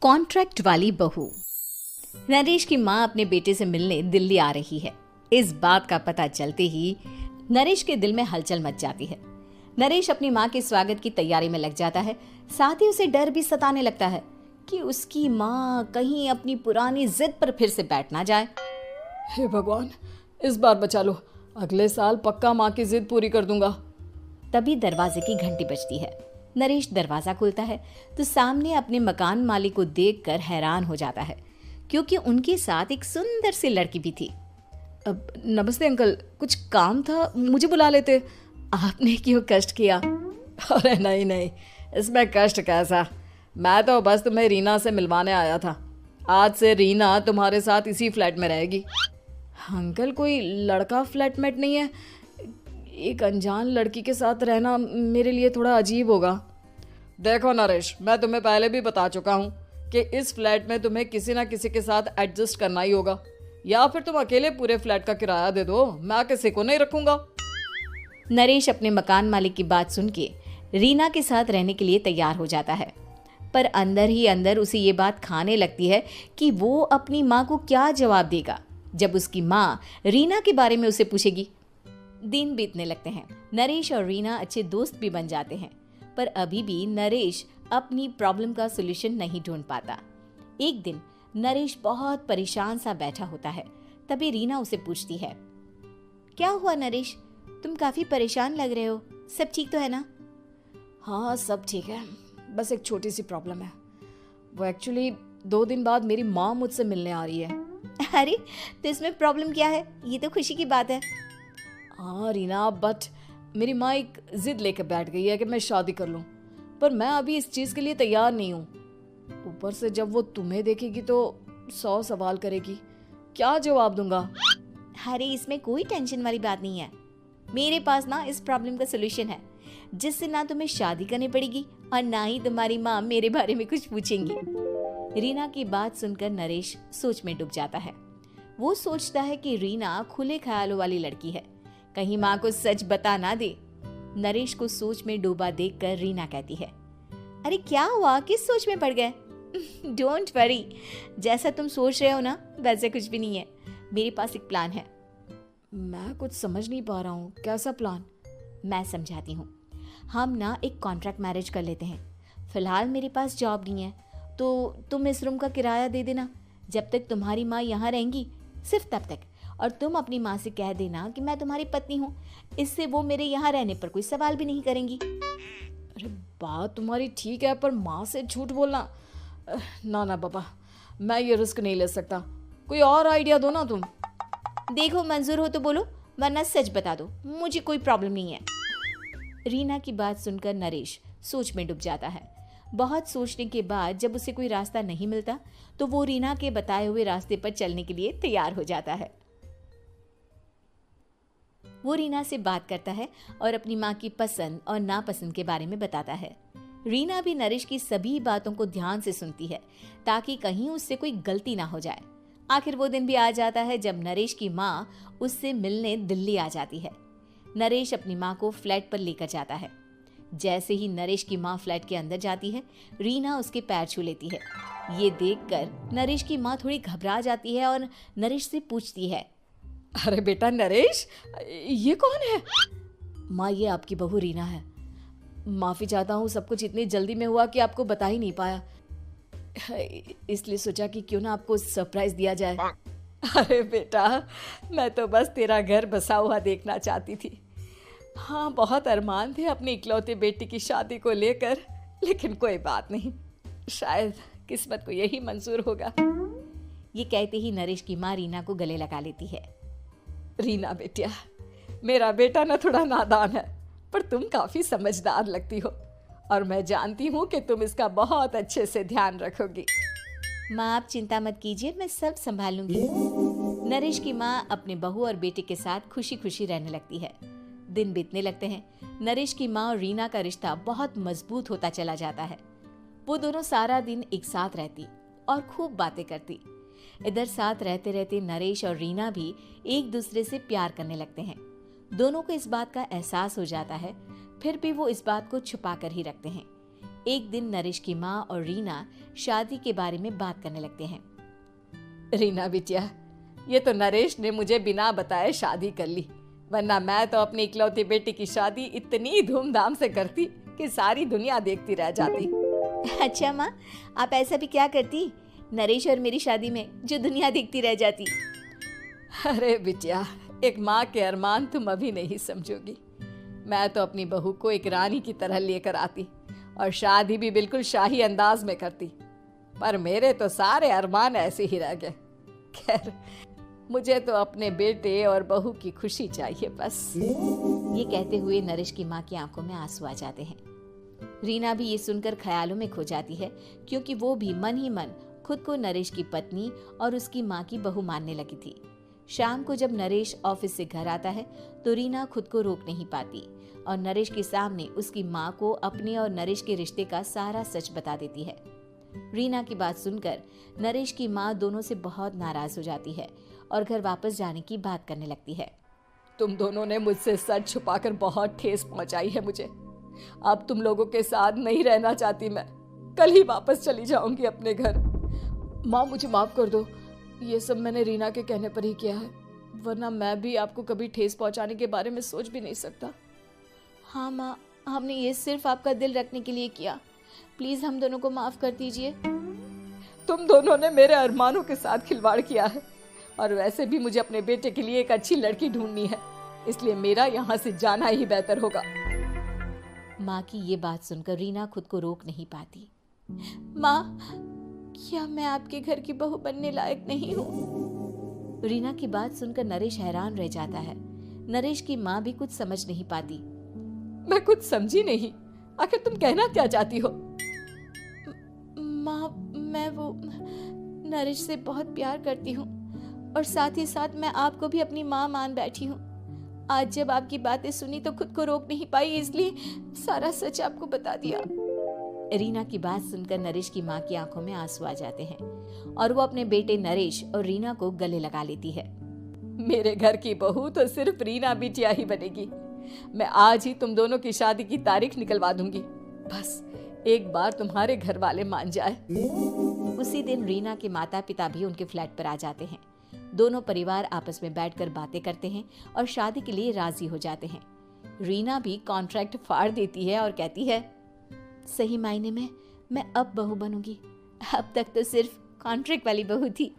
Contract वाली बहू। नरेश की माँ अपने बेटे से मिलने दिल्ली आ रही है। इस बात का पता चलते ही नरेश के दिल में हलचल मच जाती है। नरेश अपनी माँ के स्वागत की तैयारी में लग जाता है। साथ ही उसे डर भी सताने लगता है कि उसकी माँ कहीं अपनी पुरानी जिद पर फिर से बैठ ना जाए। हे भगवान, इस बार बचा लो, अगले साल पक्का माँ की जिद पूरी कर दूंगा। तभी दरवाजे की घंटी बजती है। नरेश दरवाजा खोलता है तो सामने अपने मकान मालिक को देखकर हैरान हो जाता है, क्योंकि उनके साथ एक सुंदर सी लड़की भी थी। अब नमस्ते अंकल, कुछ काम था, मुझे बुला लेते। आपने क्यों कष्ट किया? अरे नहीं, इसमें कष्ट कैसा, मैं तो बस तुम्हें रीना से मिलवाने आया था। आज से रीना तुम्हारे साथ इसी फ्लैट में रहेगी। अंकल, कोई लड़का फ्लैटमेट नहीं है? एक अनजान लड़की के साथ रहना मेरे लिए थोड़ा अजीब होगा। देखो नरेश, मैं तुम्हें पहले भी बता चुका हूँ कि इस फ्लैट में तुम्हें किसी ना किसी के साथ एडजस्ट करना ही होगा, या फिर तुम अकेले पूरे फ्लैट का किराया दे दो, मैं किसी को नहीं रखूंगा। नरेश अपने मकान मालिक की बात सुन के रीना के साथ रहने के लिए तैयार हो जाता है, पर अंदर ही अंदर उसे ये बात खाने लगती है कि वो अपनी माँ को क्या जवाब देगा जब उसकी माँ रीना के बारे में उसे पूछेगी। दिन बीतने लगते हैं। नरेश और रीना अच्छे दोस्त भी बन जाते हैं, पर अभी भी नरेश अपनी प्रॉब्लम का सॉल्यूशन नहीं ढूंढ पाता। एक दिन नरेश बहुत परेशान सा बैठा होता है। तभी रीना उसे पूछती है, क्या हुआ नरेश, तुम काफी परेशान लग रहे हो, सब ठीक तो है ना? हाँ, सब ठीक है, बस एक छोटी सी प्रॉब्लम है। वो एक्चुअली 2 दिन बाद मेरी माँ मुझसे मिलने आ रही है। अरे, तो इसमें प्रॉब्लम क्या है? ये तो खुशी की बात है। हाँ रीना, बट मेरी माँ एक जिद लेकर बैठ गई है कि मैं शादी कर लूँ, पर मैं अभी इस चीज़ के लिए तैयार नहीं हूँ। ऊपर से जब वो तुम्हें देखेगी तो 100 सवाल करेगी, क्या जवाब दूंगा? अरे, इसमें कोई टेंशन वाली बात नहीं है। मेरे पास ना इस प्रॉब्लम का सलूशन है, जिससे ना तुम्हें शादी करनी पड़ेगी और ना ही तुम्हारी माँ मेरे बारे में कुछ पूछेंगी। रीना की बात सुनकर नरेश सोच में डूब जाता है। वो सोचता है कि रीना खुले ख्यालों वाली लड़की है, कहीं माँ को सच बता ना दे। नरेश को सोच में डूबा देखकर रीना कहती है, अरे क्या हुआ, किस सोच में पड़ गए? डोंट वरी, जैसा तुम सोच रहे हो ना वैसे कुछ भी नहीं है। मेरे पास एक प्लान है। मैं कुछ समझ नहीं पा रहा हूँ, कैसा प्लान? मैं समझाती हूँ। हम ना एक कॉन्ट्रैक्ट मैरिज कर लेते हैं। फिलहाल मेरे पास जॉब नहीं है, तो तुम इस रूम का किराया दे देना जब तक तुम्हारी माँ यहाँ रहेंगी, सिर्फ तब तक। और तुम अपनी माँ से कह देना कि मैं तुम्हारी पत्नी हूँ, इससे वो मेरे यहाँ रहने पर कोई सवाल भी नहीं करेंगी। अरे बात तुम्हारी ठीक है, पर माँ से झूठ बोलना, ना पापा, मैं ये रिस्क नहीं ले सकता। कोई और आइडिया दो ना तुम। देखो, मंजूर हो तो बोलो, वरना सच बता दो, मुझे कोई प्रॉब्लम नहीं है। रीना की बात सुनकर नरेश सोच में डूब जाता है। बहुत सोचने के बाद जब उसे कोई रास्ता नहीं मिलता तो वो रीना के बताए हुए रास्ते पर चलने के लिए तैयार हो जाता है। वो रीना से बात करता है और अपनी माँ की पसंद और नापसंद के बारे में बताता है। रीना भी नरेश की सभी बातों को ध्यान से सुनती है, ताकि कहीं उससे कोई गलती ना हो जाए। आखिर वो दिन भी आ जाता है जब नरेश की माँ उससे मिलने दिल्ली आ जाती है। नरेश अपनी माँ को फ्लैट पर लेकर जाता है। जैसे ही नरेश की माँ फ्लैट के अंदर जाती है, रीना उसके पैर छू लेती है। ये देखकर नरेश की माँ थोड़ी घबरा जाती है और नरेश से पूछती है, अरे बेटा नरेश, ये कौन है? माँ, ये आपकी बहू रीना है। माफ़ी चाहता हूँ, सब कुछ इतनी जल्दी में हुआ कि आपको बता ही नहीं पाया, इसलिए सोचा कि क्यों ना आपको सरप्राइज दिया जाए। अरे बेटा, मैं तो बस तेरा घर बसा हुआ देखना चाहती थी। हाँ, बहुत अरमान थे अपनी इकलौते बेटी की शादी को लेकर, लेकिन कोई बात नहीं, शायद किस्मत को यही मंजूर होगा। ये कहते ही नरेश की माँ रीना को गले लगा लेती है। रीना बेटिया, मेरा बेटा ना थोड़ा नादान है, पर तुम काफ़ी समझदार लगती हो, और मैं जानती हूँ कि तुम इसका बहुत अच्छे से ध्यान रखोगी। माँ, आप चिंता मत कीजिए, मैं सब संभाल लूंगी। नरेश की माँ अपने बहू और बेटे के साथ खुशी खुशी रहने लगती है। दिन बीतने लगते हैं। नरेश की माँ और रीना का रिश्ता बहुत मजबूत होता चला जाता है। वो दोनों सारा दिन एक साथ रहती और खूब बातें करती। इधर साथ रहते रहते नरेश और रीना भी एक दूसरे से प्यार करने लगते हैं। दोनों को इस बात का एहसास हो जाता है, फिर भी वो इस बात को छुपा कर ही रखते हैं। एक दिन नरेश की माँ और रीना शादी के बारे में बात करने लगते हैं। रीना बिटिया, ये तो नरेश ने मुझे बिना बताए शादी कर ली, वरना मैं तो अपनी इकलौती बेटी की शादी इतनी धूमधाम से करती कि सारी दुनिया देखती रह जाती। अच्छा माँ, आप ऐसा भी क्या करती नरेश और मेरी शादी में जो दुनिया देखती रह जाती? अरे बिटिया, एक माँ के अरमान तुम अभी नहीं समझोगी। मैं तो अपनी बहू को एक रानी की तरह लेकर आती और शादी भी बिल्कुल शाही अंदाज में करती, पर मेरे तो सारे अरमान ऐसे ही रह गए। खैर, मुझे तो अपने बेटे और बहू की खुशी चाहिए बस। ये कहते हुए नरेश की माँ की आंखों में आंसू आ जाते हैं। रीना भी ये सुनकर ख्यालों में खो जाती है, क्योंकि वो भी मन ही मन खुद को नरेश की पत्नी और उसकी माँ की बहू मानने लगी थी। शाम को जब नरेश ऑफिस से घर आता है तो रीना खुद को रोक नहीं पाती और नरेश के सामने उसकी माँ को अपने और नरेश के रिश्ते का सारा सच बता देती है। रीना की बात सुनकर नरेश की माँ दोनों से बहुत नाराज हो जाती है और घर वापस जाने की बात करने लगती है। तुम दोनों ने मुझसे सच छुपाकर बहुत ठेस पहुंचाई है मुझे। अब तुम लोगों के साथ नहीं रहना चाहती मैं, कल ही वापस चली जाऊंगी अपने घर। माँ, मुझे माफ कर दो, ये सब मैंने रीना के कहने पर ही किया है, वरना मैं भी आपको कभी ठेस पहुंचाने के बारे में सोच भी नहीं सकता। हाँ माँ, हमने ये सिर्फ आपका दिल रखने के लिए किया, प्लीज हम दोनों को माफ कर दीजिए। तुम दोनों ने मेरे अरमानों के साथ खिलवाड़ किया है, और वैसे भी मुझे अपने बेटे के लिए एक अच्छी लड़की ढूंढनी है, इसलिए मेरा यहाँ से जाना ही बेहतर होगा। माँ की ये बात सुनकर रीना खुद को रोक नहीं पाती। माँ, क्या मैं आपके घर की बहू बनने लायक नहीं हूँ? रीना की बात सुनकर नरेश हैरान रह जाता है। नरेश की माँ भी कुछ समझ नहीं पाती। मैं कुछ समझी नहीं, आखिर तुम कहना क्या चाहती हो? माँ, मैं वो नरेश से बहुत प्यार करती हूँ और साथ ही साथ मैं आपको भी अपनी माँ मान बैठी हूँ। आज जब आपकी बातें सुनी तो खुद को रोक नहीं पाई, इसलिए सारा सच आपको बता दिया। रीना की बात सुनकर नरेश की माँ की आंखों में आंसू आ जाते हैं और वो अपने बेटे नरेश और रीना को गले लगा लेती है। मेरे घर की बहू तो सिर्फ रीना बिटिया ही बनेगी। मैं आज ही तुम दोनों की शादी की तारीख निकलवा दूंगी, बस एक बार तुम्हारे घर वाले मान जाए। उसी दिन रीना के माता पिता भी उनके फ्लैट पर आ जाते हैं। दोनों परिवार आपस में बैठकर बातें करते हैं और शादी के लिए राजी हो जाते हैं। रीना भी कॉन्ट्रैक्ट फाड़ देती है और कहती है, सही मायने में मैं अब बहू बनूंगी, अब तक तो सिर्फ कॉन्ट्रैक्ट वाली बहू थी।